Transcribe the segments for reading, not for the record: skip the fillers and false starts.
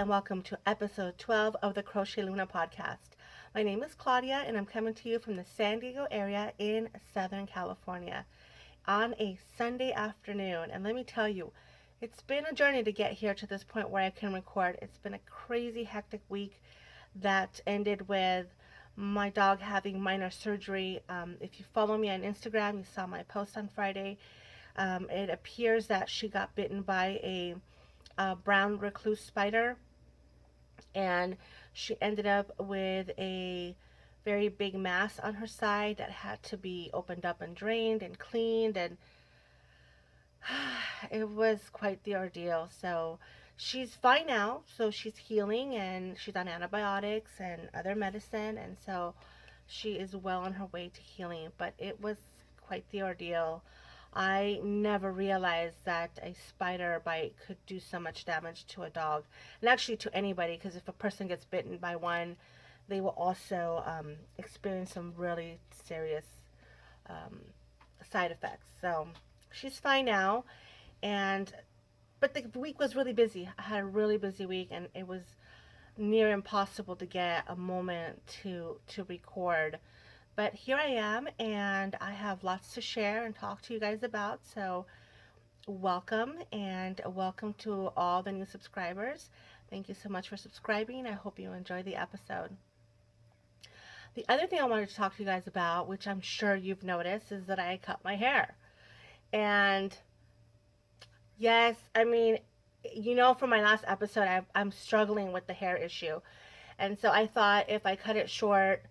and welcome to episode 12 of the Crochet Luna podcast. My name is Claudia and I'm coming to you from the San Diego area in Southern California on a Sunday afternoon. And let me tell you, it's been a journey to get here to this point where I can record. It's been a crazy, hectic week that ended with my dog having minor surgery. If you follow me on Instagram, you saw my post on Friday. It appears that she got bitten by a brown recluse spider, and she ended up with a very big mass on her side that had to be opened up and drained and cleaned, and it was quite the ordeal. So she's fine now, so she's healing and she's on antibiotics and other medicine, and so she is well on her way to healing, but it was quite the ordeal. I never realized that a spider bite could do so much damage to a dog, and actually to anybody, because if a person gets bitten by one, they will also experience some really serious um, side effects. So she's fine now, and but the week was really busy. I had a really busy week, and it was near impossible to get a moment to record. But here I am, and I have lots to share and talk to you guys about. So welcome, and welcome to all the new subscribers. Thank you so much for subscribing. I hope you enjoy the episode. The other thing I wanted to talk to you guys about, which I'm sure you've noticed, is that I cut my hair. And yes, I mean, from my last episode, I'm struggling with the hair issue. And so I thought if I cut it short,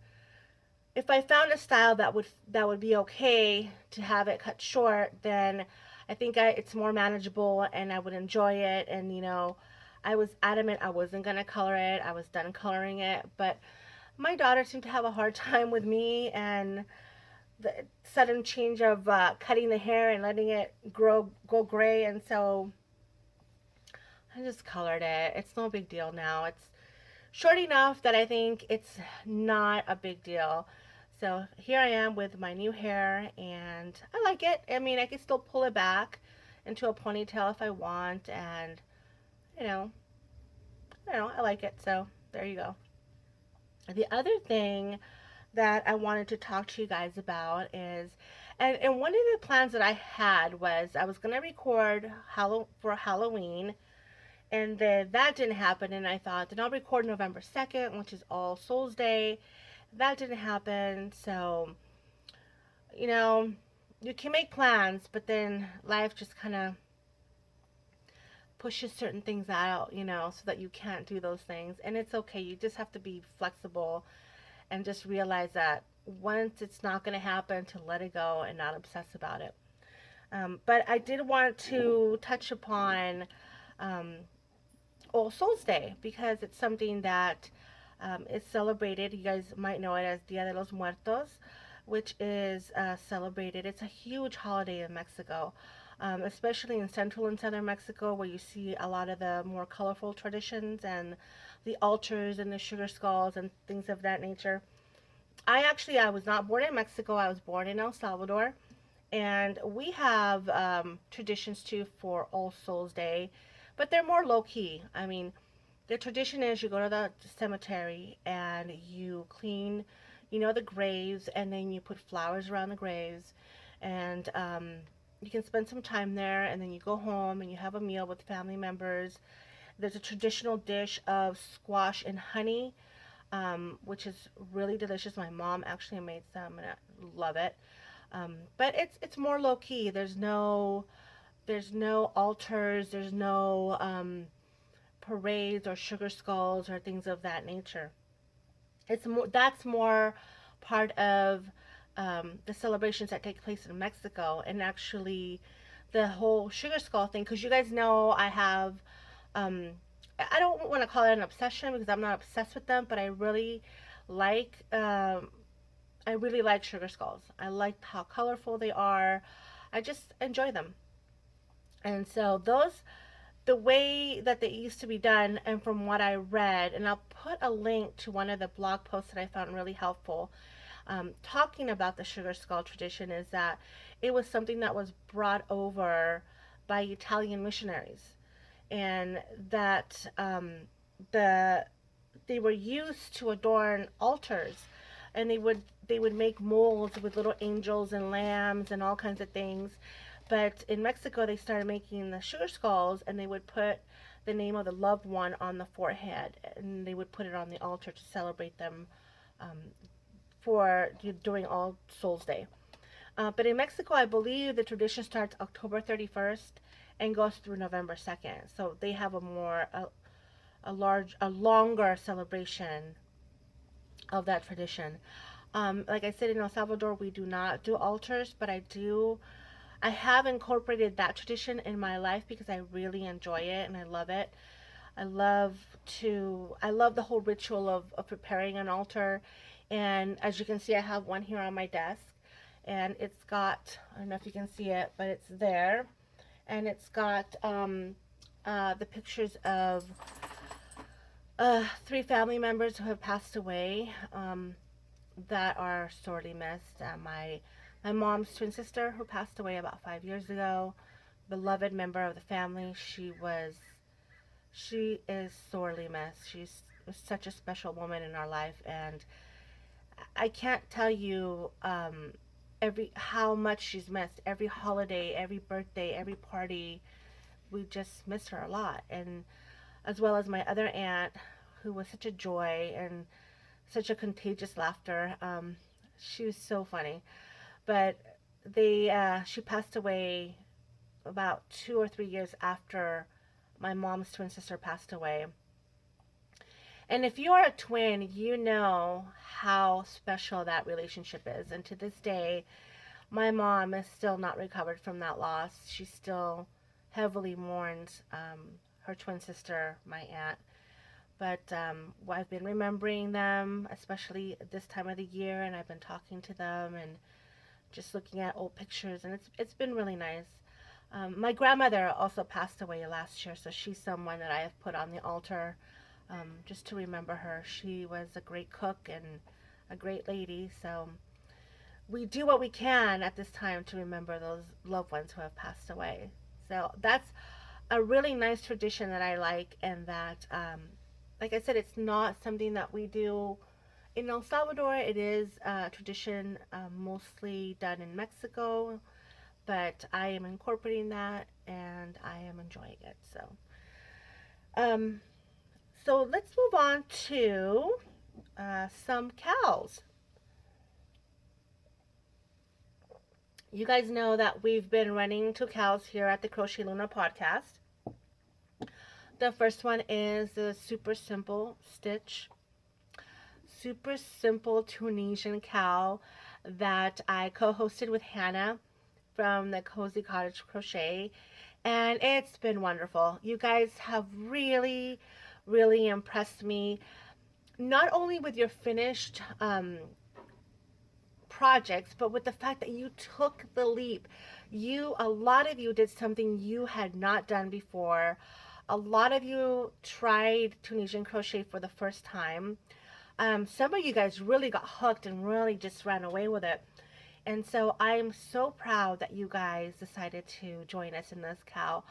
if I found a style that would be okay to have it cut short, then I think it's more manageable and I would enjoy it. And I was adamant I wasn't gonna color it. I was done coloring it, but my daughter seemed to have a hard time with me and the sudden change of cutting the hair and letting it go gray, and so I just colored it. It's no big deal now. It's short enough that I think it's not a big deal. So here I am with my new hair, and I like it. I mean, I can still pull it back into a ponytail if I want, and you know, I like it. So there you go. The other thing that I wanted to talk to you guys about is, and one of the plans that I had was I was gonna record for Halloween, and then that didn't happen, and I thought then I'll record November 2nd, which is All Souls Day. That didn't happen, so you know, you can make plans, but then life just kind of pushes certain things out, so that you can't do those things. And it's okay. You just have to be flexible and just realize that once it's not going to happen, to let it go and not obsess about it. But I did want to touch upon All Souls Day because it's something that is celebrated. You guys might know it as Dia de los Muertos, which is celebrated. It's a huge holiday in Mexico, especially in central and southern Mexico, where you see a lot of the more colorful traditions and the altars and the sugar skulls and things of that nature. I was not born in Mexico. I was born in El Salvador, and we have traditions too for All Souls Day, but they're more low key. I mean, the tradition is you go to the cemetery and you clean, the graves, and then you put flowers around the graves, and you can spend some time there, and then you go home and you have a meal with family members. There's a traditional dish of squash and honey, which is really delicious. My mom actually made some, and I love it. But it's more low key. There's no altars. There's no parades or sugar skulls or things of that nature. That's more part of the celebrations that take place in Mexico, and actually the whole sugar skull thing. Because you guys know I have, I don't want to call it an obsession because I'm not obsessed with them, but like, I really like sugar skulls. I like how colorful they are. I just enjoy them, and so the way that they used to be done, and from what I read, and I'll put a link to one of the blog posts that I found really helpful, talking about the sugar skull tradition, is that it was something that was brought over by Italian missionaries, and that the they were used to adorn altars, and they would make molds with little angels and lambs and all kinds of things. But in Mexico, they started making the sugar skulls, and they would put the name of the loved one on the forehead, and they would put it on the altar to celebrate them um, for during All Souls Day. But in Mexico, I believe the tradition starts October 31st and goes through November 2nd. So they have a longer celebration of that tradition. Like I said, in El Salvador, we do not do altars, but I have incorporated that tradition in my life because I really enjoy it and I love it. I love the whole ritual of preparing an altar. And as you can see, I have one here on my desk. And it's got, I don't know if you can see it, but it's there. And it's got the pictures of three family members who have passed away that are sorely missed. My mom's twin sister, who passed away about 5 years ago, beloved member of the family. She is sorely missed. She's such a special woman in our life, and I can't tell you every how much she's missed. Every holiday, every birthday, every party, we just miss her a lot. And as well as my other aunt, who was such a joy and such a contagious laughter. She was so funny. But she passed away about 2 or 3 years after my mom's twin sister passed away. And if you are a twin, you know how special that relationship is. And to this day, my mom is still not recovered from that loss. She still heavily mourns her twin sister, my aunt. But I've been remembering them, especially this time of the year, and I've been talking to them and just looking at old pictures, and it's been really nice. My grandmother also passed away last year, so she's someone that I have put on the altar just to remember her. She was a great cook and a great lady, so we do what we can at this time to remember those loved ones who have passed away. So that's a really nice tradition that I like, and that, like I said, it's not something that we do in El Salvador. It is a tradition mostly done in Mexico, but I am incorporating that and I am enjoying it. Um, so let's move on to some cowls. You guys know that we've been running 2 cows here at the Crochet Luna podcast. The first one is the super simple Tunisian cowl that I co-hosted with Hannah from the Cozy Cottage Crochet, and it's been wonderful. You guys have really, really impressed me, not only with your finished projects, but with the fact that you took the leap. A lot of you did something you had not done before. A lot of you tried Tunisian crochet for the first time. Some of you guys really got hooked and really just ran away with it. And so I'm so proud that you guys decided to join us in this cowl.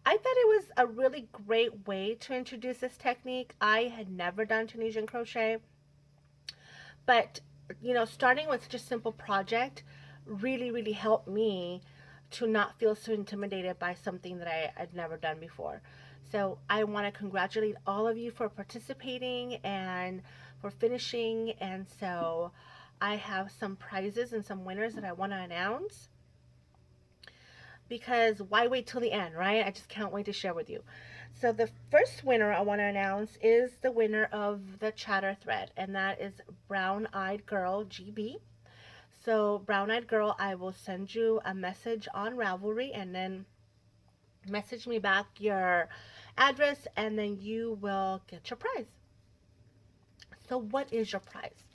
I thought it was a really great way to introduce this technique. I had never done Tunisian crochet, but starting with such a simple project really, really helped me to not feel so intimidated by something that I had never done before. So I want to congratulate all of you for participating and for finishing. And so I have some prizes and some winners that I want to announce, because why wait till the end, right? I just can't wait to share with you. So the first winner I want to announce is the winner of the chatter thread, and that is BrowneyedgirlGB. So Brown Eyed Girl, I will send you a message on Ravelry, and then message me back your address, and then you will get your prize. So what is your prize?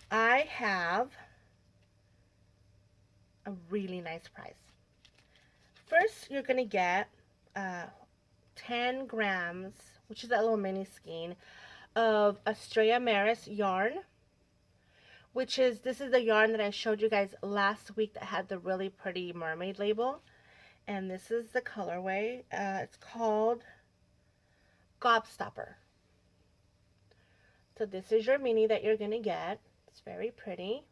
I have a really nice prize. First, you're going to get 10 grams, which is that little mini skein, of Estrella Maris yarn, this is the yarn that I showed you guys last week that had the really pretty mermaid label. And this is the colorway. It's called Gobstopper. So this is your mini that you're going to get. It's very pretty.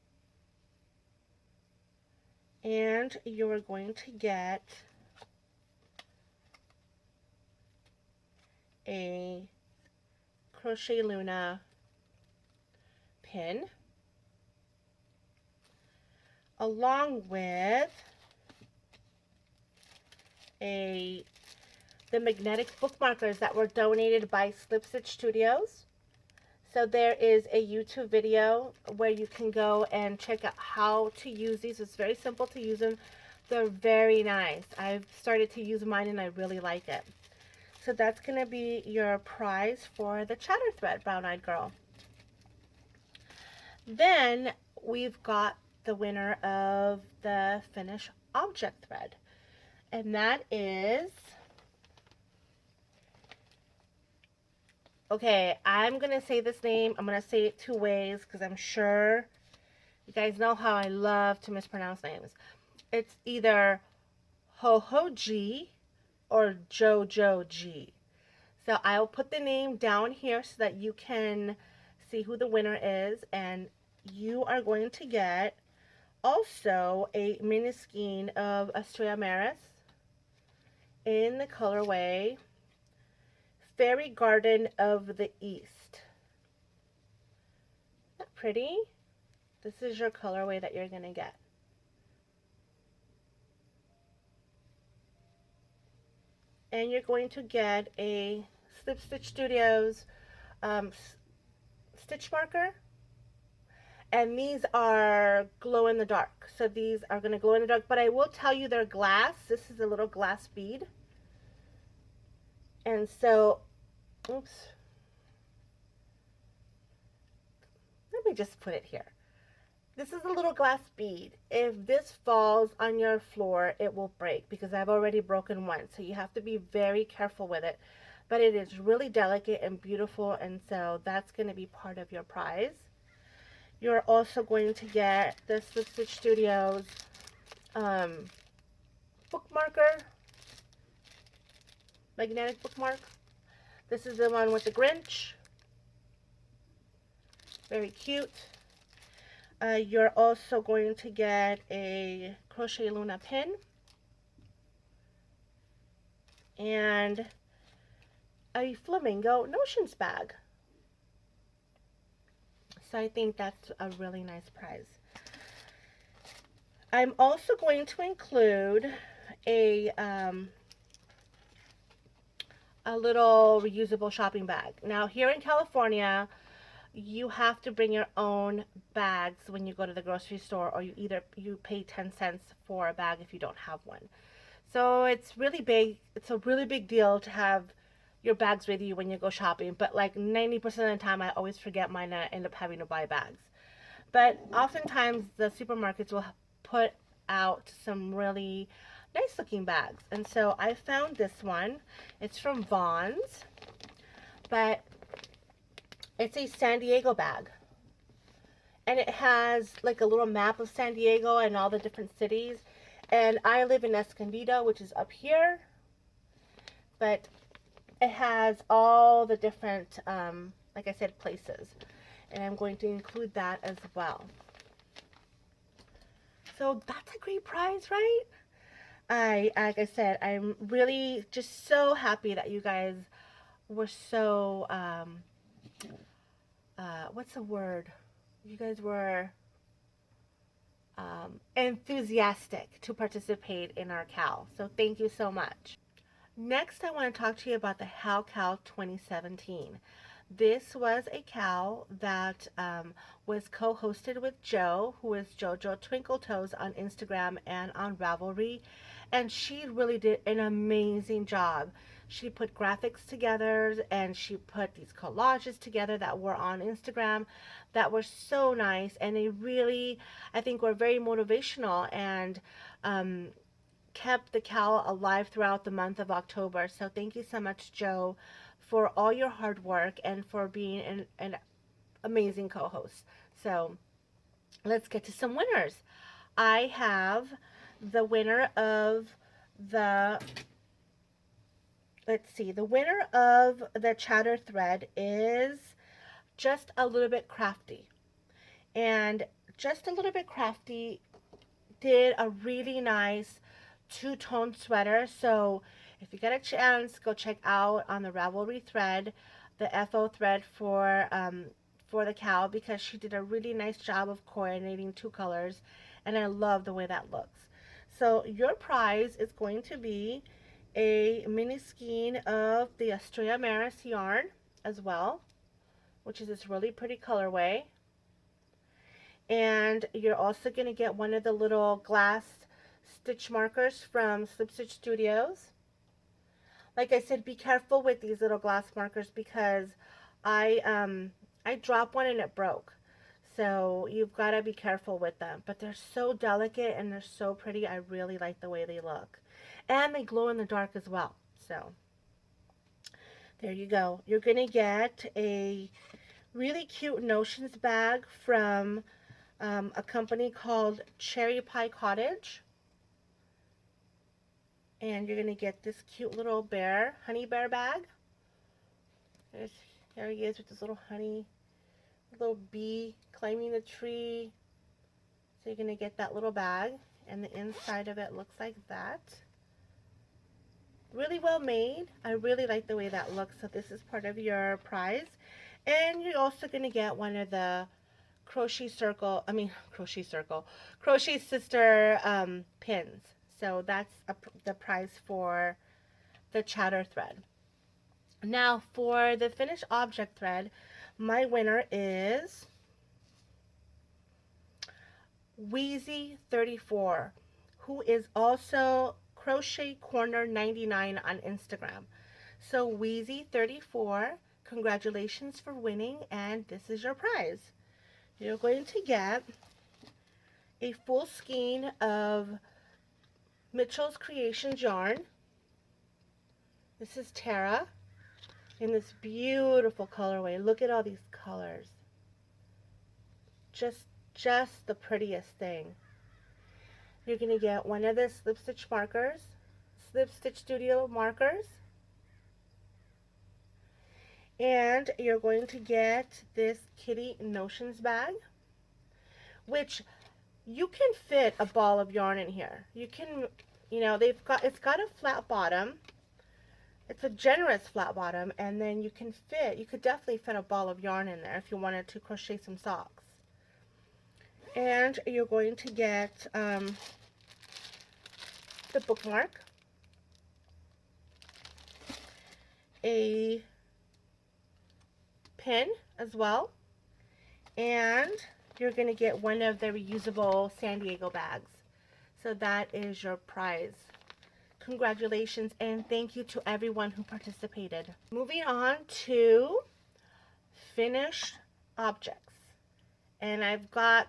And you're going to get a Crochet Luna pin, along with the magnetic bookmarkers that were donated by Slip Stitch Studios. So there is a YouTube video where you can go and check out how to use these. It's very simple to use them. They're very nice. I've started to use mine and I really like it. So that's going to be your prize for the chatter thread, Brown Eyed Girl. Then we've got the winner of the finish object thread. And that is, okay, I'm going to say this name. I'm going to say it two ways because I'm sure you guys know how I love to mispronounce names. It's either HowCal or jojogeee. So I'll put the name down here so that you can see who the winner is. And you are going to get also a mini skein of Estrella Maris in the colorway Fairy Garden of the East. Isn't that pretty? This is your colorway that you're going to get. And you're going to get a Slip Stitch Studios stitch marker. And these are glow in the dark. So these are going to glow in the dark. But I will tell you they're glass. This is a little glass bead. And so, oops. Let me just put it here. This is a little glass bead. If this falls on your floor, it will break because I've already broken one. So you have to be very careful with it. But it is really delicate and beautiful, and so that's going to be part of your prize. You're also going to get the Slip Stitch Studios bookmarker, magnetic bookmark. This is the one with the Grinch. Very cute. You're also going to get a Crochet Luna pin and a flamingo notions bag. So I think that's a really nice prize. I'm also going to include a little reusable shopping bag. Now here in California, you have to bring your own bags when you go to the grocery store, or you pay 10 cents for a bag if you don't have one. So it's really big. It's a really big deal to have your bags with you when you go shopping, but like 90% of the time I always forget mine and I end up having to buy bags. But oftentimes the supermarkets will put out some really nice looking bags, and so I found this one. It's from Vaughn's, but it's a San Diego bag, and it has like a little map of San Diego and all the different cities, and I live in Escondido, which is up here, but it has all the different, like I said, places. And I'm going to include that as well. So that's a great prize, right? Like I said, I'm really just so happy that you guys were so, what's the word? You guys were enthusiastic to participate in our cowl. So thank you so much. Next, I want to talk to you about the HowCal 2017. This was a cowl that was co-hosted with Jo, who is Jojo Twinkle Toes on Instagram and on Ravelry, and she really did an amazing job. She put graphics together and she put these collages together that were on Instagram that were so nice, and they really, I think, were very motivational and kept the cowl alive throughout the month of October. So thank you so much, Jo, for all your hard work and for being an amazing co-host. So let's get to some winners. I have the winner of the, let's see, the winner of the chatter thread is Just a Little Bit Crafty. And Just a Little Bit Crafty did a really nice two-tone sweater. So if you get a chance, go check out on the Ravelry thread, the FO thread for the cowl, because she did a really nice job of coordinating two colors, and I love the way that looks. So your prize is going to be a mini skein of the Estrella Maris yarn as well, which is this really pretty colorway. And you're also going to get one of the little glass stitch markers from Slip Stitch Studios. Like I said, be careful with these little glass markers, because I dropped one and it broke. So you've got to be careful with them. But they're so delicate and they're so pretty. I really like the way they look. And they glow in the dark as well. So there you go. You're going to get a really cute Notions bag from a company called Cherry Pie Cottage. And you're going to get this cute little bear, honey bear bag. There he is with this little honey, little bee climbing the tree. So you're going to get that little bag, and the inside of it looks like that. Really well made. I really like the way that looks. So this is part of your prize. And you're also going to get one of the Crochet Sister pins. So that's the prize for the chatter thread. Now for the finished object thread, my winner is Wheezy34, who is also Crochet Corner 99 on Instagram. So Wheezy34, congratulations for winning, and this is your prize. You're going to get a full skein of Mitchell's Creations yarn. This is Terra in this beautiful colorway. Look at all these colors. Just the prettiest thing. You're going to get one of the Slip Stitch markers, Slip Stitch Studio markers. And you're going to get this kitty Notions bag, which you can fit a ball of yarn in here. You can, it's got a flat bottom. It's a generous flat bottom, and then you could definitely fit a ball of yarn in there if you wanted to crochet some socks. And you're going to get the bookmark, a pin as well, and you're going to get one of the reusable San Diego bags. So that is your prize. Congratulations, and thank you to everyone who participated. Moving on to finished objects. And I've got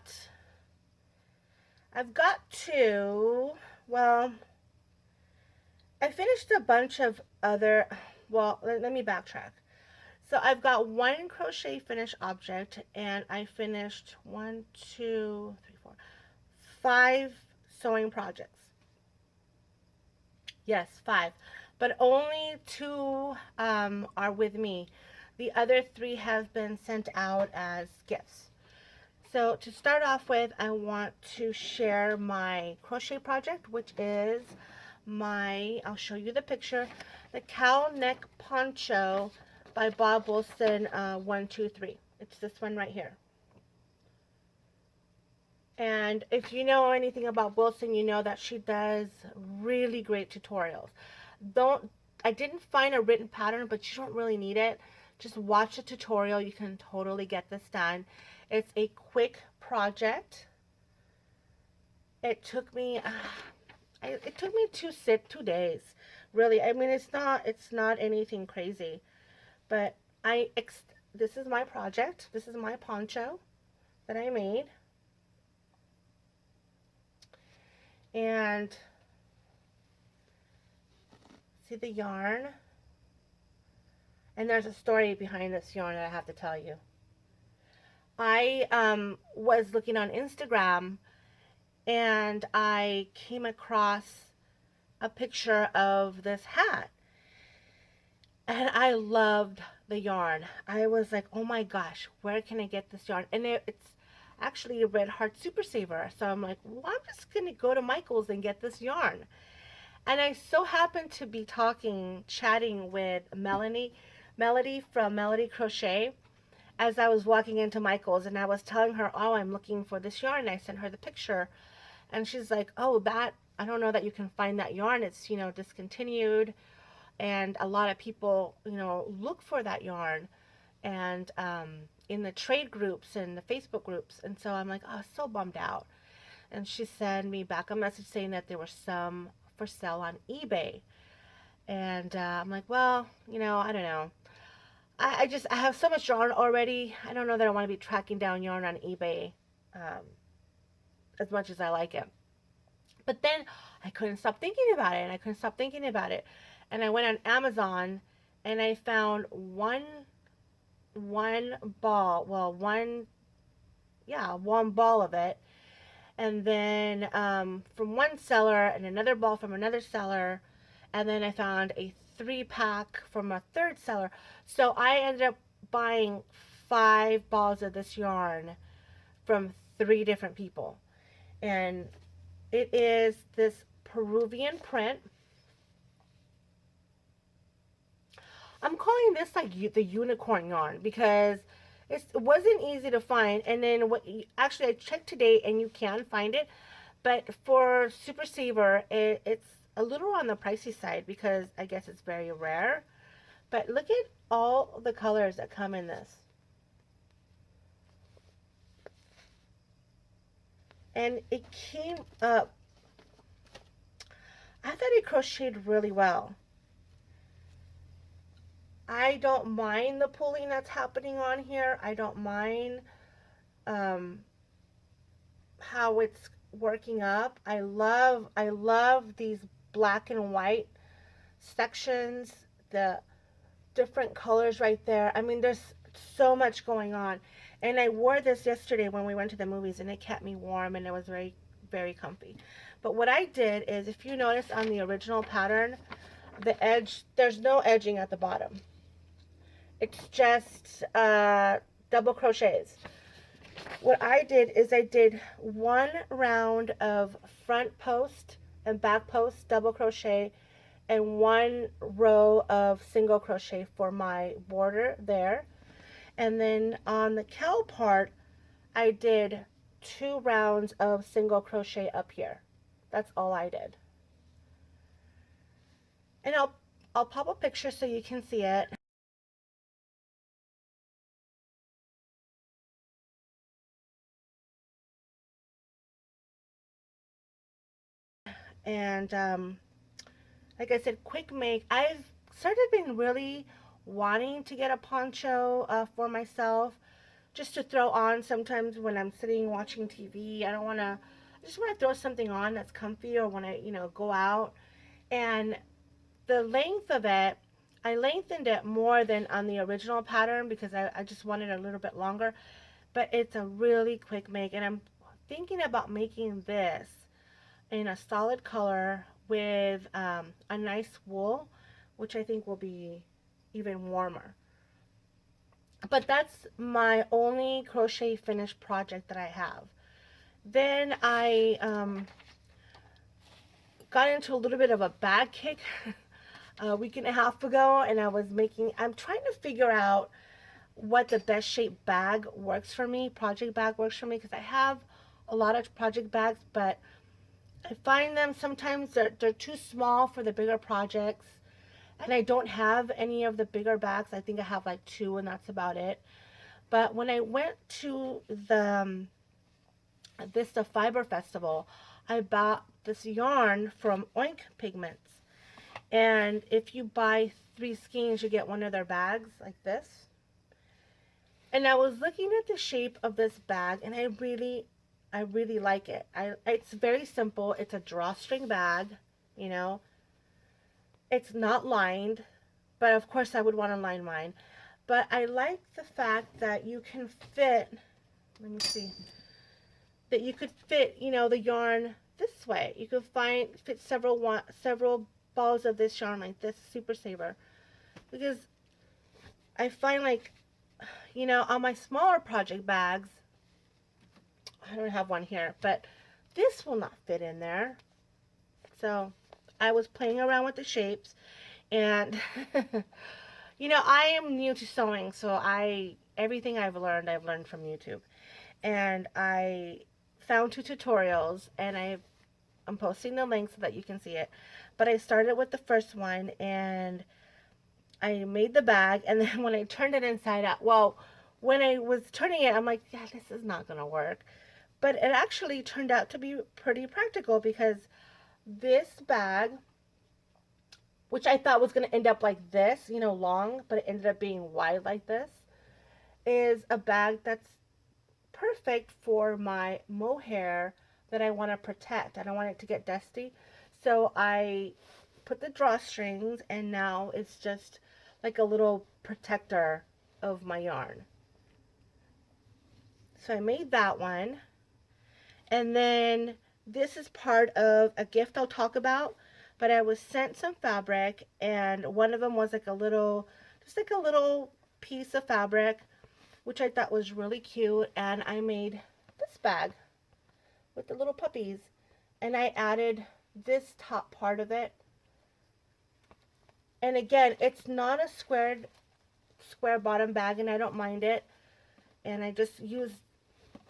two. Well, I finished a bunch of other, well, let me backtrack. So I've got one crochet finished object, and I finished 5 sewing projects. Yes, 5. But only 2 are with me. The other 3 have been sent out as gifts. So to start off with, I want to share my crochet project, which is I'll show you the picture, the Cowl Neck Poncho by Bob Wilson 123. It's this one right here. And if you know anything about Wilson, you know that she does really great tutorials. I didn't find a written pattern, but you don't really need it. Just watch the tutorial. You can totally get this done. It's a quick project. It took me 2 days. Really, I mean, it's not anything crazy. But this is my project. This is my poncho that I made. And see the yarn? And there's a story behind this yarn that I have to tell you. I was looking on Instagram, and I came across a picture of this hat. And I loved the yarn. I was like, oh my gosh, where can I get this yarn? And it's actually a Red Heart Super Saver. So I'm like, well, I'm just going to go to Michael's and get this yarn. And I so happened to be chatting with Melody from Melody Crochet as I was walking into Michael's, and I was telling her, oh, I'm looking for this yarn. And I sent her the picture, and she's like, oh, that, I don't know that you can find that yarn. It's, discontinued, and a lot of people, look for that yarn, and in the trade groups and the Facebook groups. And so I'm like, oh, so bummed out. And she sent me back a message saying that there were some for sale on eBay. And I'm like, well, I don't know. I have so much yarn already. I don't know that I want to be tracking down yarn on eBay um, as much as I like it. But then I couldn't stop thinking about it, and I couldn't stop thinking about it. And I went on Amazon, and I found one ball, well, one ball of it, and then from one seller, and another ball from another seller, and then I found a 3-pack from a third seller. So I ended up buying 5 balls of this yarn from 3 different people, and it is this Peruvian print. I'm calling this like the unicorn yarn because it wasn't easy to find. And then actually I checked today and you can find it, but for Super Saver it's a little on the pricey side because I guess it's very rare. But look at all the colors that come in this. And it came up, I thought it crocheted really well. I don't mind the pulling that's happening on here. I don't mind um, how it's working up. I love these black and white sections, the different colors right there. I mean, there's so much going on. And I wore this yesterday when we went to the movies, and it kept me warm, and it was very, very comfy. But what I did is, if you notice on the original pattern, the edge, there's no edging at the bottom. It's just double crochets. What I did is I did 1 round of front post and back post double crochet and 1 row of single crochet for my border there. And then on the cowl part, I did 2 rounds of single crochet up here. That's all I did. And I'll pop a picture so you can see it. And like I said, quick make. I've started been really wanting to get a poncho for myself, just to throw on sometimes when I'm sitting watching TV. I just want to throw something on that's comfy, or when I, go out. And the length of it, I lengthened it more than on the original pattern because I just wanted a little bit longer. But it's a really quick make, and I'm thinking about making this in a solid color with a nice wool, which I think will be even warmer. But that's my only crochet finish project that I have. Then I got into a little bit of a bag kick a week and a half ago, and I'm trying to figure out what the best shaped bag works for me, project bag works for me, because I have a lot of project bags, but I find them sometimes they're too small for the bigger projects, and I don't have any of the bigger bags. I think I have like 2, and that's about it. But when I went to the Vista Fiber Festival, I bought this yarn from Oink Pigments, and if you buy 3 skeins, you get one of their bags like this. And I was looking at the shape of this bag, and I really like it. It's very simple. It's a drawstring bag, you know. It's not lined, but of course I would want to line mine. But I like the fact that you can fit, let me see, that you could fit, the yarn this way. You could fit several balls of this yarn like this, Super Saver. because I find like, you know, on my smaller project bags, I don't have one here, but this will not fit in there. So I was playing around with the shapes, and you know, I am new to sewing, so everything I've learned from YouTube. And I found 2 tutorials, and I'm posting the link so that you can see it. But I started with the first one, and I made the bag, and then when I turned it inside out, well, when I was turning it, I'm like, yeah, this is not gonna work. But it actually turned out to be pretty practical, because this bag, which I thought was gonna end up like this, you know, long, but it ended up being wide like this, is a bag that's perfect for my mohair that I want to protect. I don't want it to get dusty. So I put the drawstrings, and now it's just like a little protector of my yarn. So I made that one. And then this is part of a gift I'll talk about, but I was sent some fabric, and one of them was like a little, just like a little piece of fabric, which I thought was really cute, and I made this bag with the little puppies, and I added this top part of it. And again, it's not a square bottom bag, and I don't mind it. And I just used,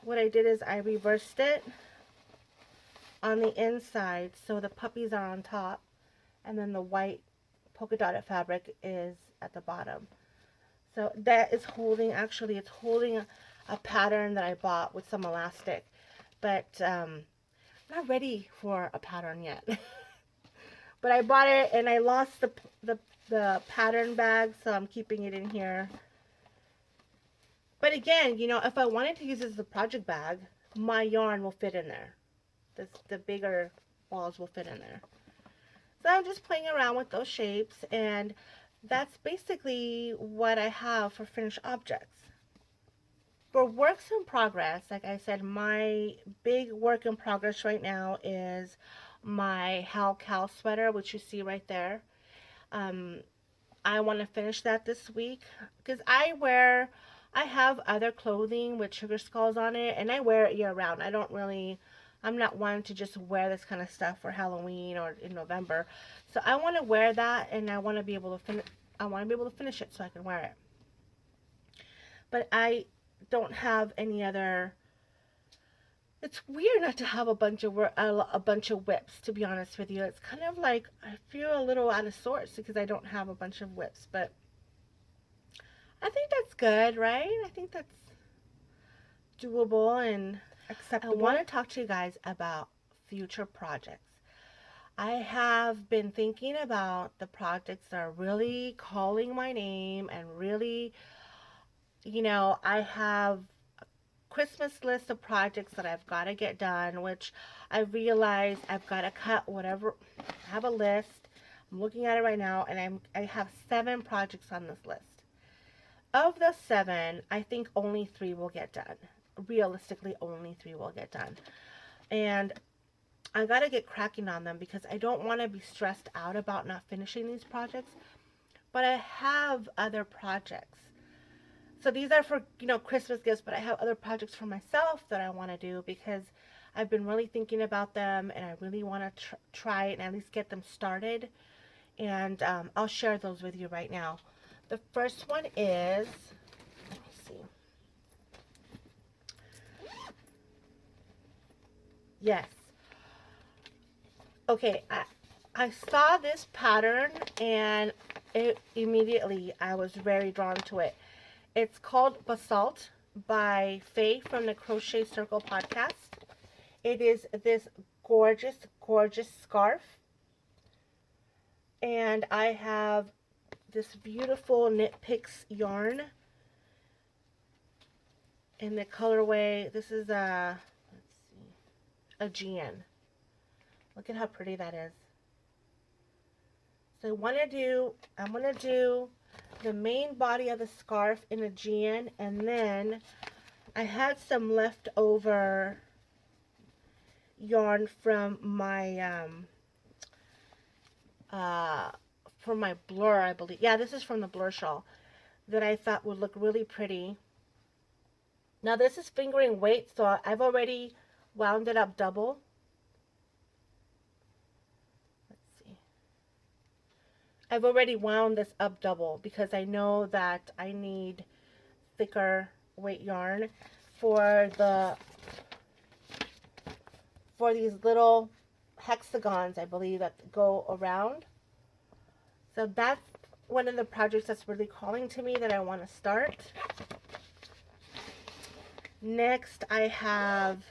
what I did is I reversed it on the inside, so the puppies are on top, and then the white polka dotted fabric is at the bottom. So that is holding, actually it's holding a pattern that I bought with some elastic, but I'm not ready for a pattern yet. But I bought it, and I lost the pattern bag, so I'm keeping it in here. But again, you know, if I wanted to use it as a project bag, my yarn will fit in there. The bigger balls will fit in there. So I'm just playing around with those shapes, and that's basically what I have for finished objects. For works in progress, like I said, my big work in progress right now is my HowCal sweater, which you see right there. I want to finish that this week, because I have other clothing with sugar skulls on it, and I wear it year round. I'm not one to just wear this kind of stuff for Halloween or in November. So I want to wear that, and I want to be able to finish it so I can wear it. But I don't have any other. It's weird not to have a bunch of whips, to be honest with you. It's kind of like I feel a little out of sorts because I don't have a bunch of whips, but I think that's good, right? I think that's doable and acceptable. I want to talk to you guys about future projects. I have been thinking about the projects that are really calling my name, and really, you know, I have a Christmas list of projects that I've got to get done, which I realize I've got to cut whatever. I have a list. I'm looking at it right now, and I have 7 projects on this list. Of the 7, I think only 3 will get done. Realistically, only 3 will get done. And I got to get cracking on them, because I don't want to be stressed out about not finishing these projects. But I have other projects. So these are for, you know, Christmas gifts, but I have other projects for myself that I want to do, because I've been really thinking about them, and I really want to try it and at least get them started. And I'll share those with you right now. The first one is, let me see. Yes. Okay, I saw this pattern, and immediately I was very drawn to it. It's called Basalt by Faye from the Crochet Circle podcast. It is this gorgeous, gorgeous scarf. And I have this beautiful Knit Picks yarn in the colorway. This is a, let's see, a Aegean. Look at how pretty that is. So I'm going to do the main body of the scarf in Aegean, and then I had some leftover yarn from my for my blur, I believe. Yeah, this is from the blur shawl that I thought would look really pretty. Now this is fingering weight, so I've already wound it up double. Let's see. I've already wound this up double because I know that I need thicker weight yarn for these little hexagons, I believe, that go around. So that's one of the projects that's really calling to me that I want to start. Next, I have,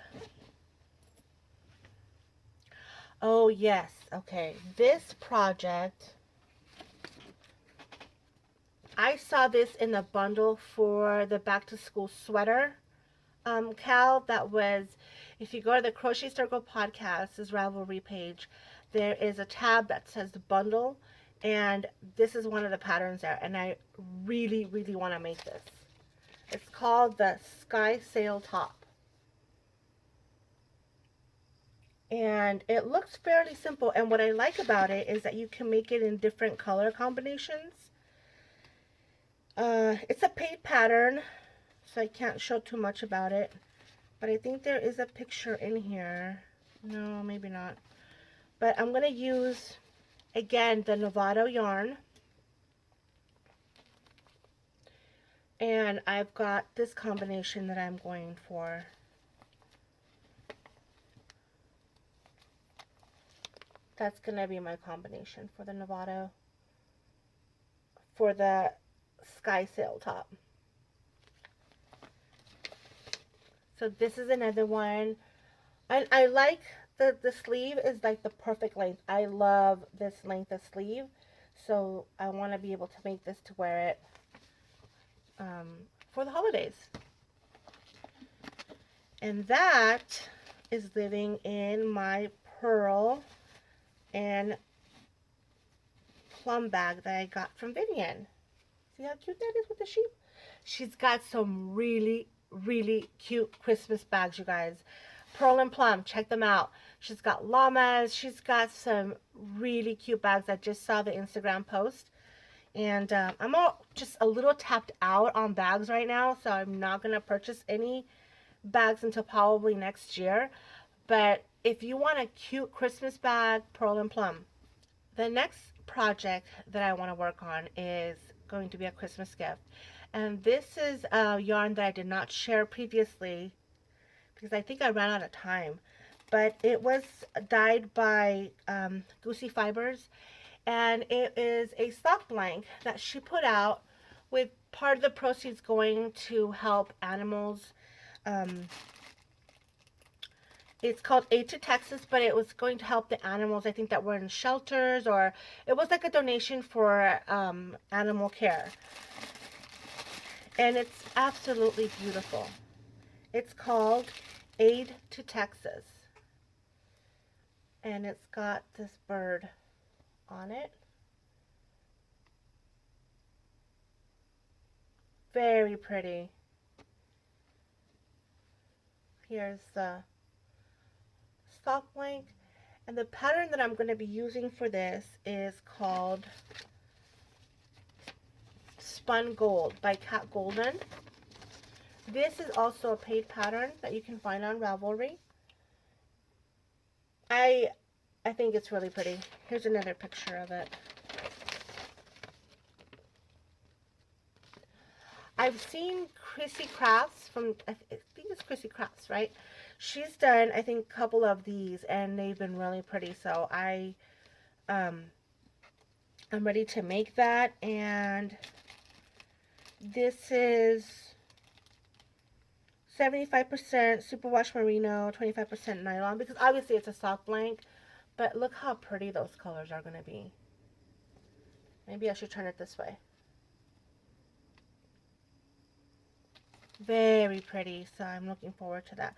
oh yes, okay, this project, I saw this in the bundle for the back to school sweater Cal. That was, if you go to the Crochet Circle podcast's Ravelry page, there is a tab that says bundle, and this is one of the patterns there, and I really, really want to make this. It's called the Sky Sail Top. And it looks fairly simple, and what I like about it is that you can make it in different color combinations. It's a paid pattern, so I can't show too much about it, but I think there is a picture in here. No, maybe not. But I'm going to use, again, the Novato yarn. And I've got this combination that I'm going for. That's going to be my combination for the Novato, for the Sky Sail Top. So this is another one. And I like the sleeve is like the perfect length. I love this length of sleeve. So I want to be able to make this to wear it for the holidays. And that is living in my pearl and plum bag that I got from Vivian. See how cute that is with the sheep? She's got some really, really cute Christmas bags, you guys. Pearl and Plum, check them out. She's got llamas. She's got some really cute bags. I just saw the Instagram post. And I'm just a little tapped out on bags right now, so I'm not going to purchase any bags until probably next year. But if you want a cute Christmas bag, Pearl and Plum. The next project that I want to work on is going to be a Christmas gift. And this is a yarn that I did not share previously because I think I ran out of time. But it was dyed by Goosey Fibers. And it is a sock blank that she put out with part of the proceeds going to help animals. It's called Aid to Texas, but it was going to help the animals, I think, that were in shelters, or it was like a donation for animal care. And it's absolutely beautiful. It's called Aid to Texas. And it's got this bird on it. Very pretty. Here's the sock blank, and the pattern that I'm going to be using for this is called Spun Gold by Cat Golden. This is also a paid pattern that you can find on Ravelry. I think it's really pretty. Here's another picture of it. I've seen Chrissy Crafts from, I think it's Chrissy Crafts, right? She's done, I think, a couple of these, and they've been really pretty. So I'm ready to make that. And this is 75% superwash merino, 25% nylon, because obviously it's a soft blank. But look how pretty those colors are going to be. Maybe I should turn it this way. Very pretty, so I'm looking forward to that.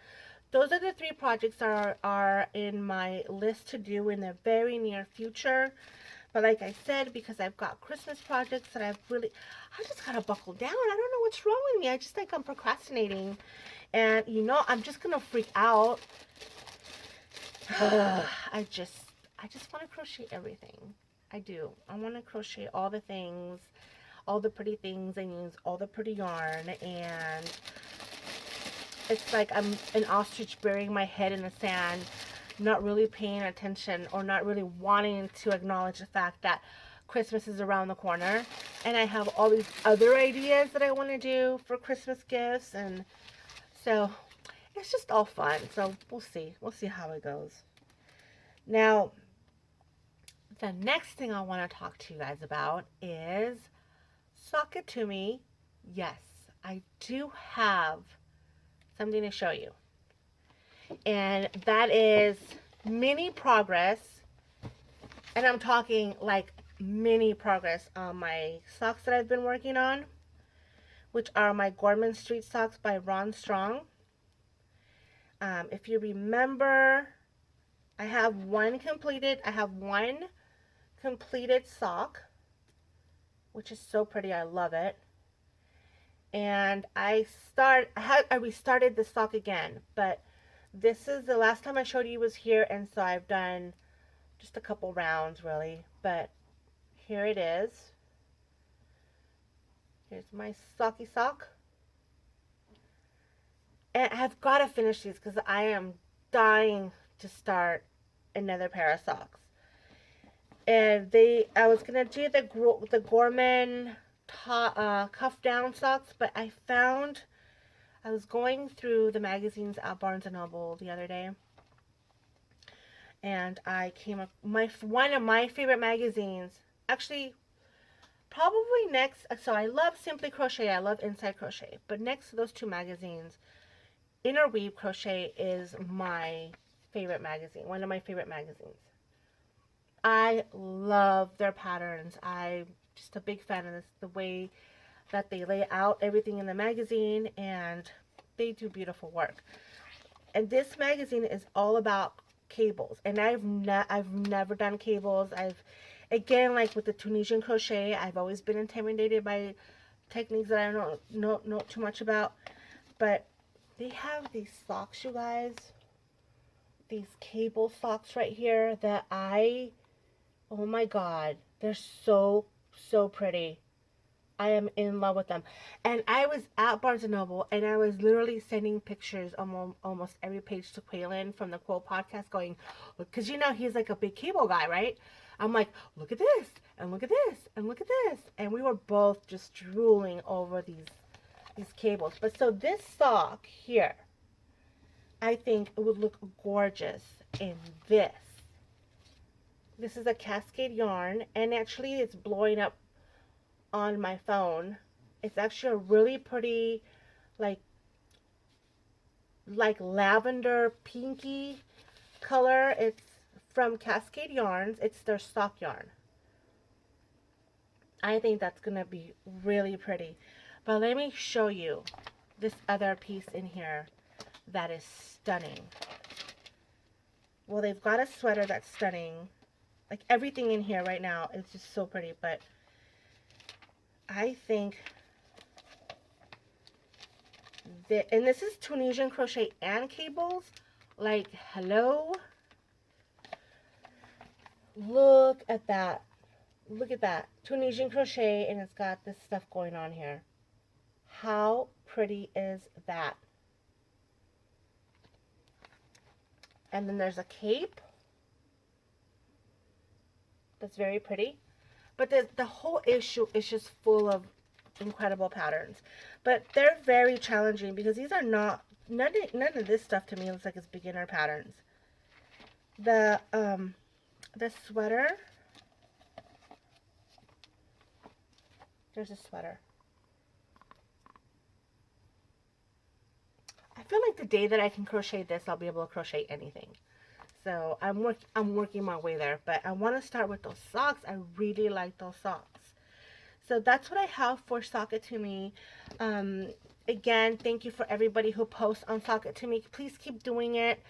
Those are the 3 projects that are in my list to do in the very near future. But like I said, because I've got Christmas projects that I just gotta buckle down. I don't know what's wrong with me. I just think I'm procrastinating. And, you know, I'm just gonna freak out. I just want to crochet everything. I do. I want to crochet all the things, all the pretty things, and use all the pretty yarn. And it's like I'm an ostrich burying my head in the sand, not really paying attention or not really wanting to acknowledge the fact that Christmas is around the corner. And I have all these other ideas that I want to do for Christmas gifts. And so it's just all fun. So we'll see. We'll see how it goes. Now, the next thing I want to talk to you guys about is Sock It To Me. Yes, I do have something to show you. And that is mini progress. And I'm talking like mini progress on my socks that I've been working on, which are my Gorman Street socks by Ron Strong. If you remember, I have one completed sock, which is so pretty. I love it. And I restarted the sock again, but this is the last time I showed you was here, and so I've done just a couple rounds really, but here it is. Here's my socky sock. And I've got to finish these because I am dying to start another pair of socks. And I was going to do the Gorman cuff down socks, but I was going through the magazines at Barnes & Noble the other day, and I came up one of my favorite magazines, actually probably next, so I love Simply Crochet, I love Inside Crochet, but next to those two magazines, Interweave Crochet is my favorite magazine, one of my favorite magazines. I love their patterns. I'm just a big fan of this, the way that they lay out everything in the magazine, and they do beautiful work. And this magazine is all about cables, and I've never done cables. Again, like with the Tunisian crochet, I've always been intimidated by techniques that I don't know too much about. But they have these socks, you guys, these cable socks right here that oh my god, they're so pretty. I am in love with them. And I was at Barnes & Noble, and I was literally sending pictures on almost every page to Quaylen from the Cowl podcast, going, because you know he's like a big cable guy, right? I'm like, look at this, and look at this, and look at this. And we were both just drooling over these cables. But so this sock here, I think it would look gorgeous in this. This is a Cascade yarn, and actually it's blowing up on my phone. It's actually a really pretty, like lavender pinky color. It's from Cascade Yarns. It's their stock yarn. I think that's gonna be really pretty. But let me show you this other piece in here that is stunning. Well, they've got a sweater that's stunning. Like everything in here right now is just so pretty, but I think that, and this is Tunisian crochet and cables, like, hello, look at that, Tunisian crochet, and it's got this stuff going on here. How pretty is that? And then there's a cape that's very pretty. But the whole issue is just full of incredible patterns. But they're very challenging because these are not, none of this stuff to me looks like it's beginner patterns. The sweater, there's a sweater. I feel like the day that I can crochet this, I'll be able to crochet anything. So I'm working my way there, but I want to start with those socks. I really like those socks. So that's what I have for Sock It To Me. Again, thank you for everybody who posts on Sock It To Me. Please keep doing it.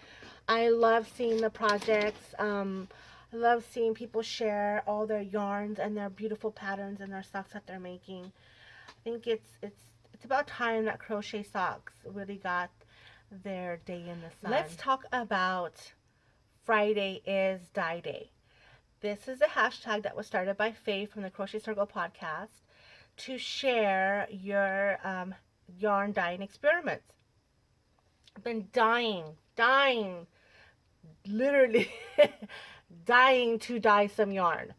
I love seeing the projects. I love seeing people share all their yarns and their beautiful patterns and their socks that they're making. I think it's about time that crochet socks really got their day in the sun. Let's talk about Friday is dye day. This is a hashtag that was started by Faye from the Crochet Circle podcast to share your yarn dyeing experiments. I've been dying, literally dying to dye some yarn.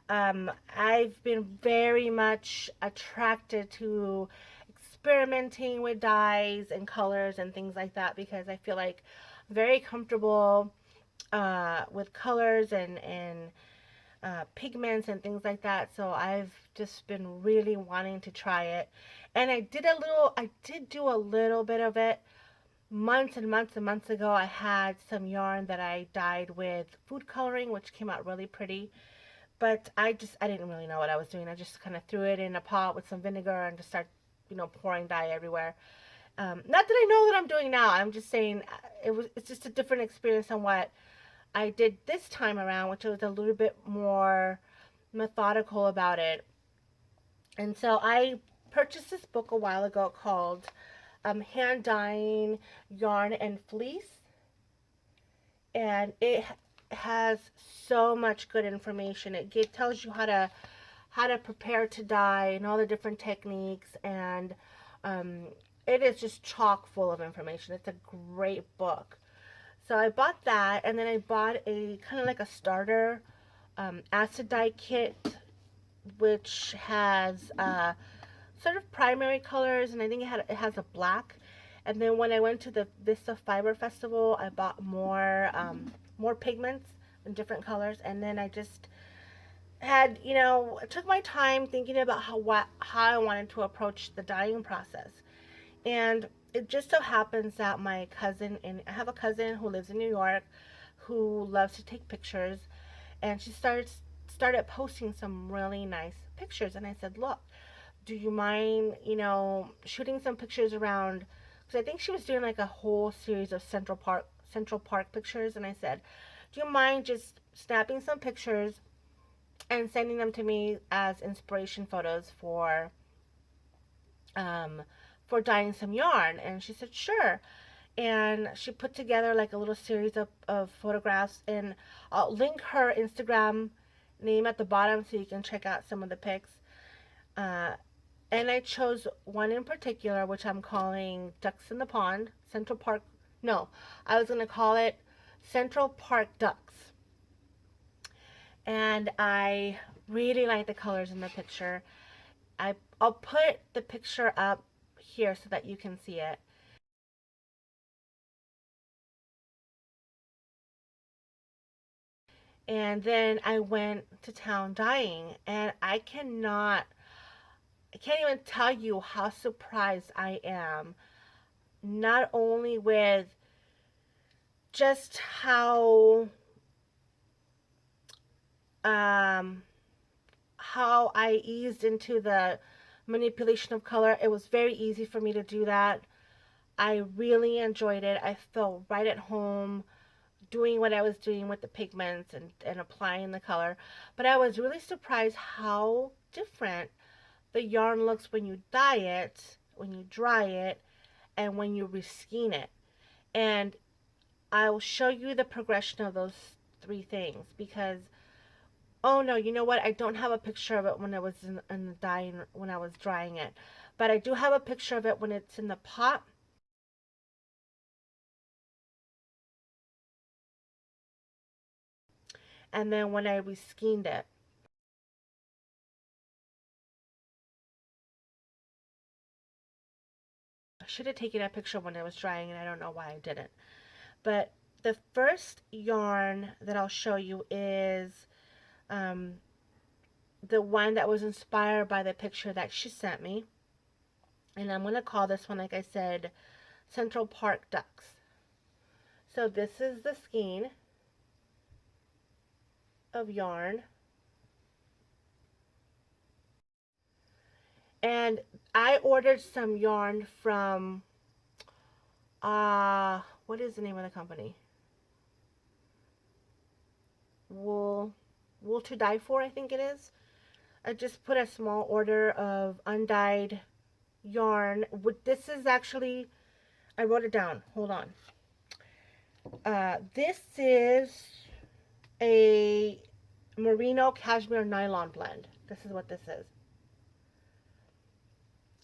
I've been very much attracted to experimenting with dyes and colors and things like that because I feel like I'm very comfortable with colors and pigments and things like that. So I've just been really wanting to try it, and I did do a little bit of it months and months and months ago. I had some yarn that I dyed with food coloring, which came out really pretty. But I didn't really know what I was doing. I just kind of threw it in a pot with some vinegar and just start, pouring dye everywhere. Not that I know that I'm doing now. I'm just saying it's just a different experience than what I did this time around, which was a little bit more methodical about it. And so I purchased this book a while ago called Hand Dyeing Yarn and Fleece, and it has so much good information. It tells you how to prepare to dye and all the different techniques, and it is just chock full of information. It's a great book. So I bought that, and then I bought a kind of like a starter acid dye kit, which has sort of primary colors, and I think it has a black. And then when I went to the Vista Fiber Festival, I bought more pigments in different colors, and then I just had, took my time thinking about how I wanted to approach the dyeing process. And it just so happens that my cousin, and I have a cousin who lives in New York, who loves to take pictures, and she started posting some really nice pictures. And I said, look, do you mind, shooting some pictures around? Because I think she was doing like a whole series of Central Park pictures. And I said, do you mind just snapping some pictures and sending them to me as inspiration photos for dyeing some yarn? And she said, sure. And she put together like a little series of photographs, and I'll link her Instagram name at the bottom so you can check out some of the pics. And I chose one in particular, which I'm calling Ducks in the Pond, Central Park. No, I was going to call it Central Park Ducks. And I really like the colors in the picture. I'll put the picture up here so that you can see it. And then I went to town dyeing, and I can't even tell you how surprised I am, not only with just how I eased into the manipulation of color. It was very easy for me to do that. I really enjoyed it. I felt right at home doing what I was doing with the pigments and applying the color. But I was really surprised how different the yarn looks when you dye it, when you dry it, and when you reskein it. And I will show you the progression of those three things because, oh no, you know what? I don't have a picture of it when it was in the dyeing, when I was drying it. But I do have a picture of it when it's in the pot. And then when I reskeined it. I should have taken a picture when I was drying, and I don't know why I didn't. But the first yarn that I'll show you is the one that was inspired by the picture that she sent me. And I'm going to call this one, like I said, Central Park Ducks. So this is the skein of yarn. And I ordered some yarn from, what is the name of the company? Wool to Die For, I think it is. I just put a small order of undyed yarn. This is actually, I wrote it down. Hold on. This is a merino cashmere nylon blend. This is what this is.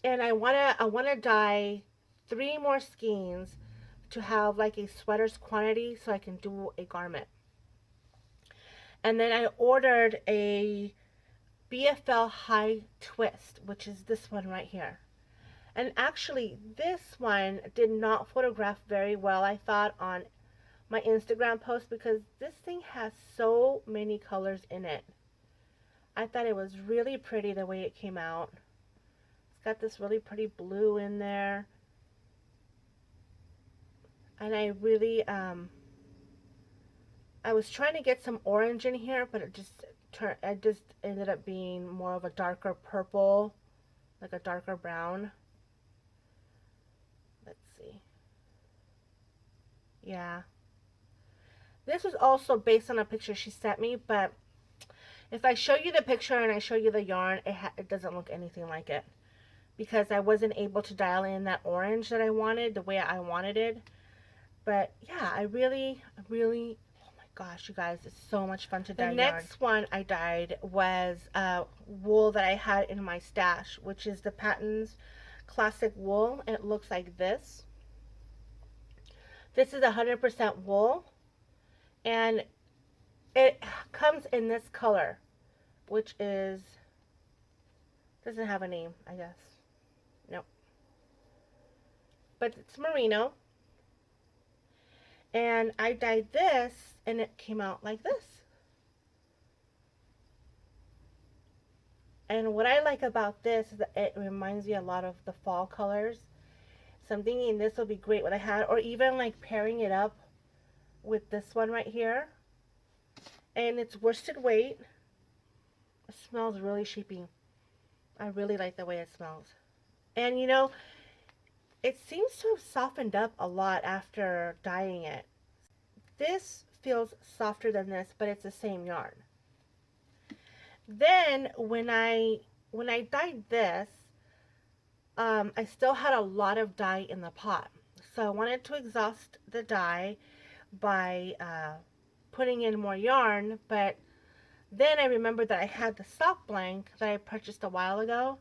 And I wanna dye 3 more skeins to have like a sweater's quantity so I can do a garment. And then I ordered a BFL high twist, which is this one right here. And actually, this one did not photograph very well, I thought, on my Instagram post because this thing has so many colors in it. I thought it was really pretty the way it came out. It's got this really pretty blue in there. And I really, I was trying to get some orange in here, but it just ended up being more of a darker purple, like a darker brown. Let's see. Yeah. This was also based on a picture she sent me, but if I show you the picture and I show you the yarn, it doesn't look anything like it. Because I wasn't able to dial in that orange that I wanted, the way I wanted it. But yeah, I really, oh my gosh, you guys, it's so much fun to dye yarn. The next one I dyed was wool that I had in my stash, which is the Patton's Classic Wool. It looks like this. This is 100% wool. And it comes in this color, which is, doesn't have a name, I guess. Nope. But it's merino. And I dyed this, and it came out like this. And what I like about this is that it reminds me a lot of the fall colors. So I'm thinking this will be great what I had, or even like pairing it up with this one right here. And it's worsted weight. It smells really sheepy. I really like the way it smells. And you know, it seems to have softened up a lot after dyeing it. This feels softer than this, but it's the same yarn. Then when I dyed this, I still had a lot of dye in the pot. So I wanted to exhaust the dye by putting in more yarn, but then I remembered that I had the sock blank that I purchased a while ago,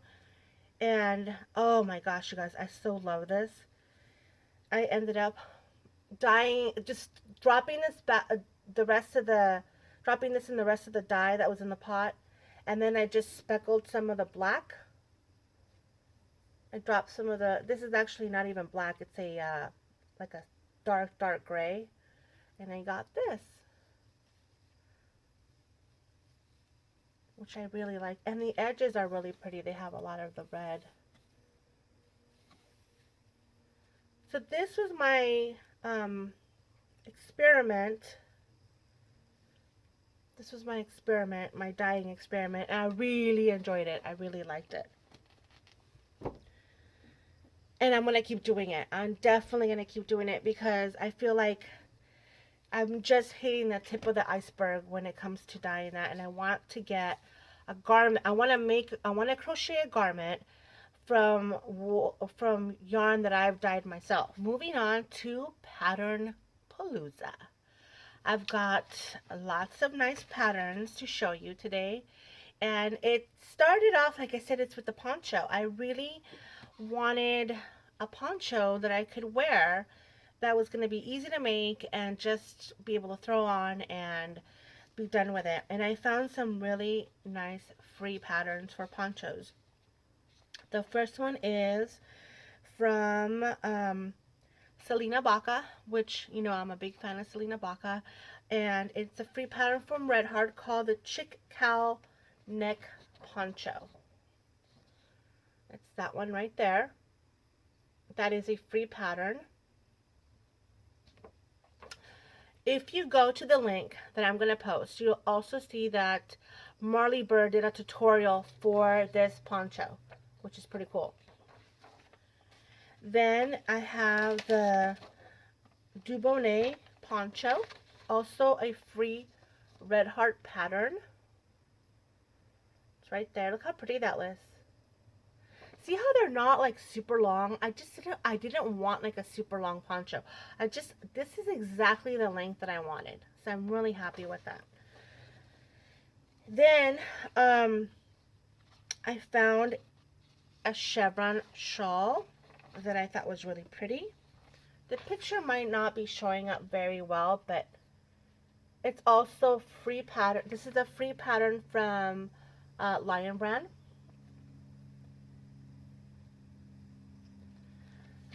and oh my gosh, you guys, I so love this. I ended up dyeing, just dropping this back, dropping this in the rest of the dye that was in the pot, and then I just speckled some of the black. I dropped some of the, this is actually not even black, it's a like a dark gray, and I got this, which I really like. And the edges are really pretty. They have a lot of the red. So this was my experiment. This was my experiment, my dyeing experiment, and I really enjoyed it. I really liked it. And I'm going to keep doing it. I'm definitely going to keep doing it because I feel like I'm just hitting the tip of the iceberg when it comes to dyeing that, and I want to get a garment. I want to crochet a garment from yarn that I've dyed myself. Moving on to Pattern Palooza. I've got lots of nice patterns to show you today, and it started off, like I said, it's with the poncho. I really wanted a poncho that I could wear that was going to be easy to make and just be able to throw on and be done with it. And I found some really nice free patterns for ponchos. The first one is from Selena Baca, which, you know, I'm a big fan of Selena Baca, and it's a free pattern from Red Heart called the Cowl Neck Poncho. It's that one right there. That is a free pattern. If you go to the link that I'm going to post, you'll also see that Marley Bird did a tutorial for this poncho, which is pretty cool. Then I have the Dubonnet poncho, also a free Red Heart pattern. It's right there. Look how pretty that was. See how they're not like super long? I didn't want like a super long poncho. This is exactly the length that I wanted. So I'm really happy with that. Then I found a chevron shawl that I thought was really pretty. The picture might not be showing up very well, but it's also free pattern. This is a free pattern from Lion Brand.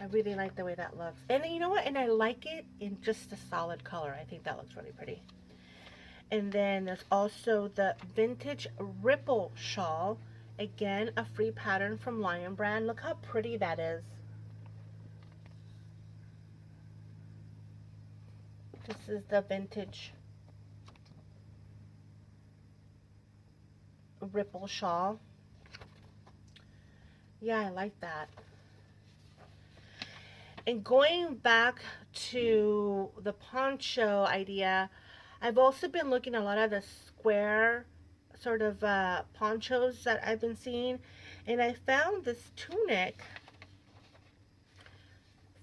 I really like the way that looks. And you know what? And I like it in just a solid color. I think that looks really pretty. And then there's also the vintage ripple shawl. Again, a free pattern from Lion Brand. Look how pretty that is. This is the vintage ripple shawl. Yeah, I like that. And going back to the poncho idea, I've also been looking at a lot of the square sort of ponchos that I've been seeing, and I found this tunic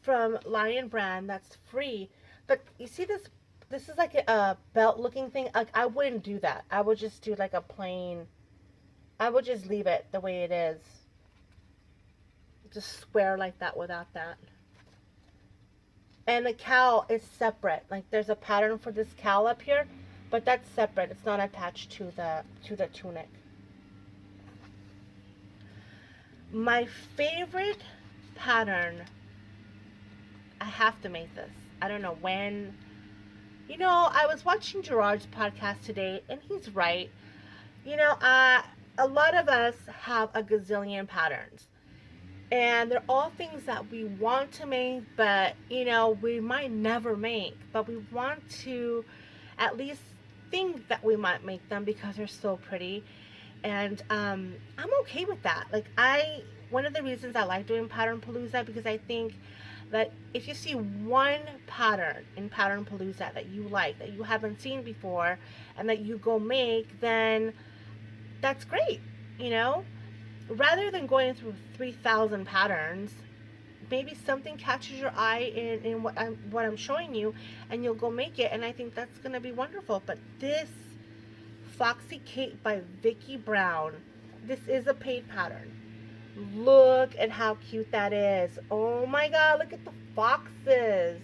from Lion Brand that's free. But you see this? This is like a belt looking thing. Like, I wouldn't do that. I would just do like a plain. I would just leave it the way it is. Just square like that without that. And the cowl is separate. Like, there's a pattern for this cowl up here, but that's separate. It's not attached to the tunic. My favorite pattern, I have to make this. I don't know when. You know, I was watching Gerard's podcast today, and he's right. You know, a lot of us have a gazillion patterns. And they're all things that we want to make, but, you know, we might never make. But we want to at least think that we might make them because they're so pretty. And I'm okay with that. Like, one of the reasons I like doing Pattern Palooza, because I think that if you see one pattern in Pattern Palooza that you like, that you haven't seen before, and that you go make, then that's great, you know? Rather than going through 3,000 patterns, maybe something catches your eye in what I'm showing you, and you'll go make it, and I think that's going to be wonderful. But this Foxy Cape by Vicki Brown, this is a paid pattern. Look at how cute that is. Oh my god, look at the foxes.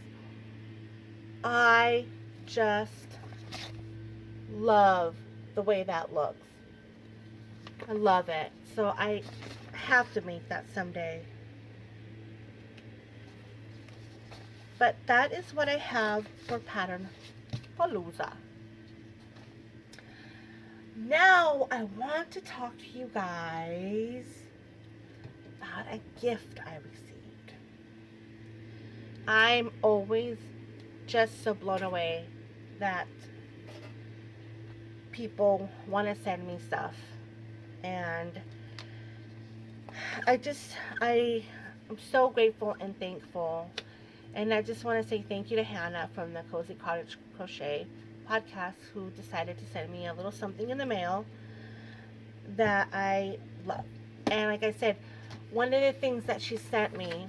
I just love the way that looks. I love it. So I have to make that someday. But that is what I have for Pattern Palooza. Now I want to talk to you guys about a gift I received. I'm always just so blown away that people want to send me stuff. And I'm so grateful and thankful. And I just want to say thank you to Hannah from the Cozy Cottage Crochet podcast, who decided to send me a little something in the mail that I love. And like I said, one of the things that she sent me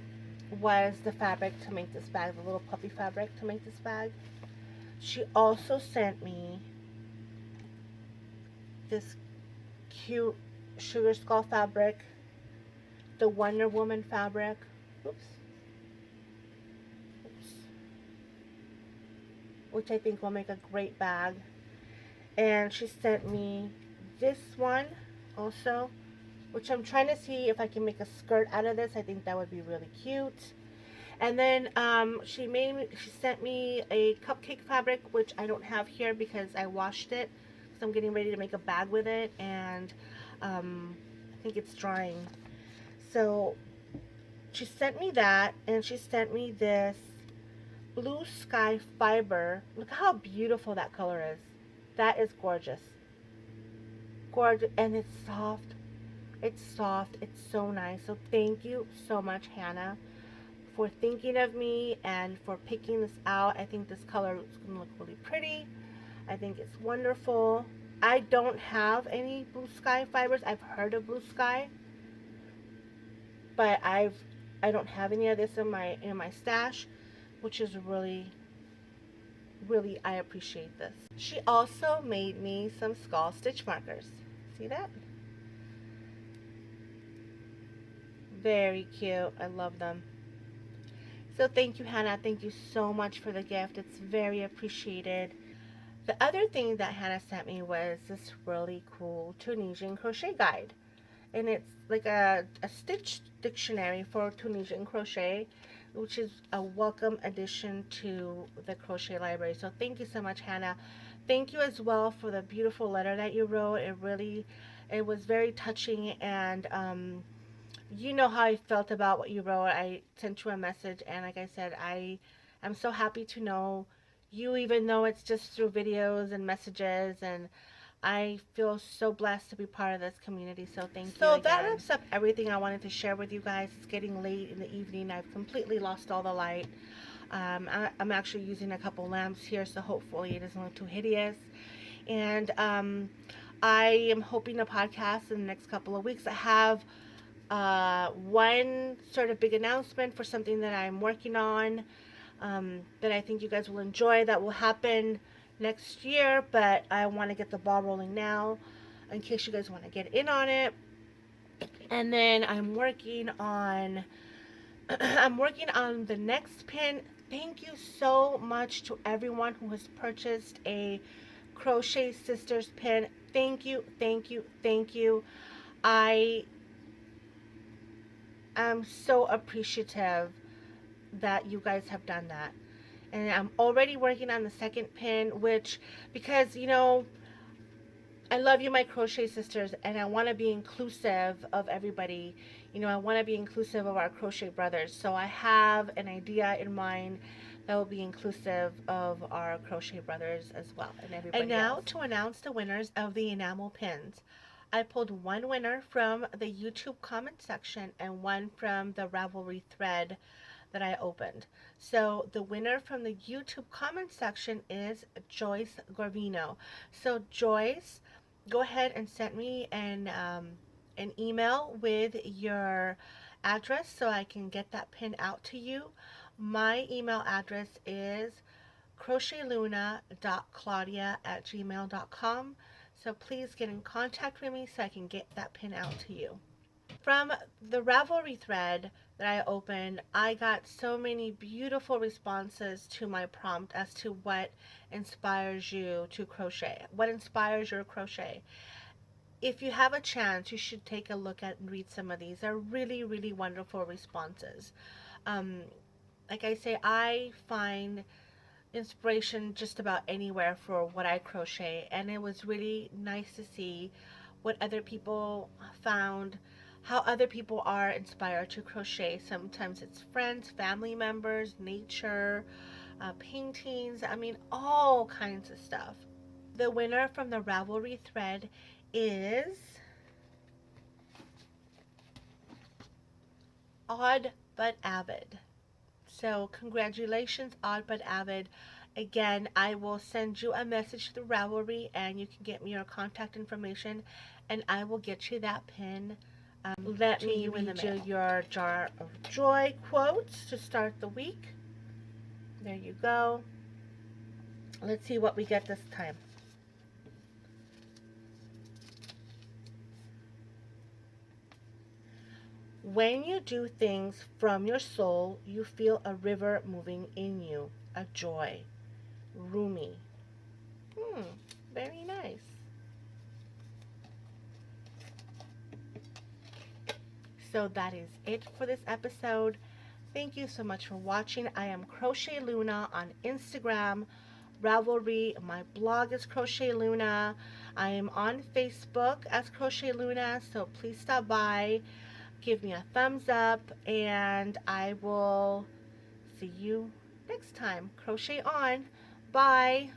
was the fabric to make this bag, the little puppy fabric to make this bag. She also sent me this cute sugar skull fabric, the Wonder Woman fabric. Oops. Which I think will make a great bag. And she sent me this one also, which I'm trying to see if I can make a skirt out of this. I think that would be really cute. And then she sent me a cupcake fabric, which I don't have here because I washed it. So I'm getting ready to make a bag with it, and I think it's drying. So she sent me that, and she sent me this blue sky fiber. Look how beautiful that color is. That is gorgeous. Gorgeous. And it's soft. It's soft. It's so nice. So thank you so much, Hannah, for thinking of me and for picking this out. I think this color is going to look really pretty. I think it's wonderful. I don't have any blue sky fibers. I've heard of blue sky, but I don't have any of this in my stash, which is really really, I appreciate this. She also made me some skull stitch markers. See that? Very cute. I love them. So thank you, Hannah. Thank you so much for the gift. It's very appreciated. The other thing that Hannah sent me was this really cool Tunisian crochet guide. And it's like a stitch dictionary for Tunisian crochet, which is a welcome addition to the crochet library. So thank you so much, Hannah. Thank you as well for the beautiful letter that you wrote. It was very touching, and you know how I felt about what you wrote. I sent you a message, and like I said, I am so happy to know you, even though it's just through videos and messages, and I feel so blessed to be part of this community, so thank you again. So that wraps up everything I wanted to share with you guys. It's getting late in the evening. I've completely lost all the light. I'm actually using a couple lamps here, so hopefully it doesn't look too hideous. And I am hoping to podcast in the next couple of weeks. I have one sort of big announcement for something that I'm working on, that I think you guys will enjoy, that will happen next year, but I want to get the ball rolling now in case you guys want to get in on it. And then I'm working on the next pin. Thank you so much to everyone who has purchased a Crochet Sisters pin. Thank you, thank you, thank you. I am so appreciative that you guys have done that. And I'm already working on the second pin, which, because, you know, I love you, my crochet sisters, and I want to be inclusive of everybody. You know, I want to be inclusive of our crochet brothers. So I have an idea in mind that will be inclusive of our crochet brothers as well, and everybody else. And now to announce the winners of the enamel pins. I pulled one winner from the YouTube comment section and one from the Ravelry thread that I opened. So the winner from the YouTube comment section is Joyce Garvino. So Joyce, go ahead and send me an email with your address so I can get that pin out to you. My email address is crochetluna.claudia@gmail.com. So please get in contact with me so I can get that pin out to you. From the Ravelry thread that I opened, I got so many beautiful responses to my prompt as to what inspires you to crochet, what inspires your crochet. If you have a chance, you should take a look at and read some of these. They're really, really wonderful responses. Like I say, I find inspiration just about anywhere for what I crochet, and it was really nice to see what other people found, how other people are inspired to crochet. Sometimes it's friends, family members, nature, paintings, I mean, all kinds of stuff. The winner from the Ravelry thread is Odd But Avid. So congratulations, Odd But Avid. Again, I will send you a message through Ravelry, and you can get me your contact information, and I will get you that pin. Let me read you your Jar of Joy quotes to start the week. There you go. Let's see what we get this time. When you do things from your soul, you feel a river moving in you, a joy. Rumi. Very nice. So that is it for this episode. Thank you so much for watching. I am Crochet Luna on Instagram, Ravelry. My blog is Crochet Luna. I am on Facebook as Crochet Luna, so please stop by, give me a thumbs up, and I will see you next time. Crochet on. Bye.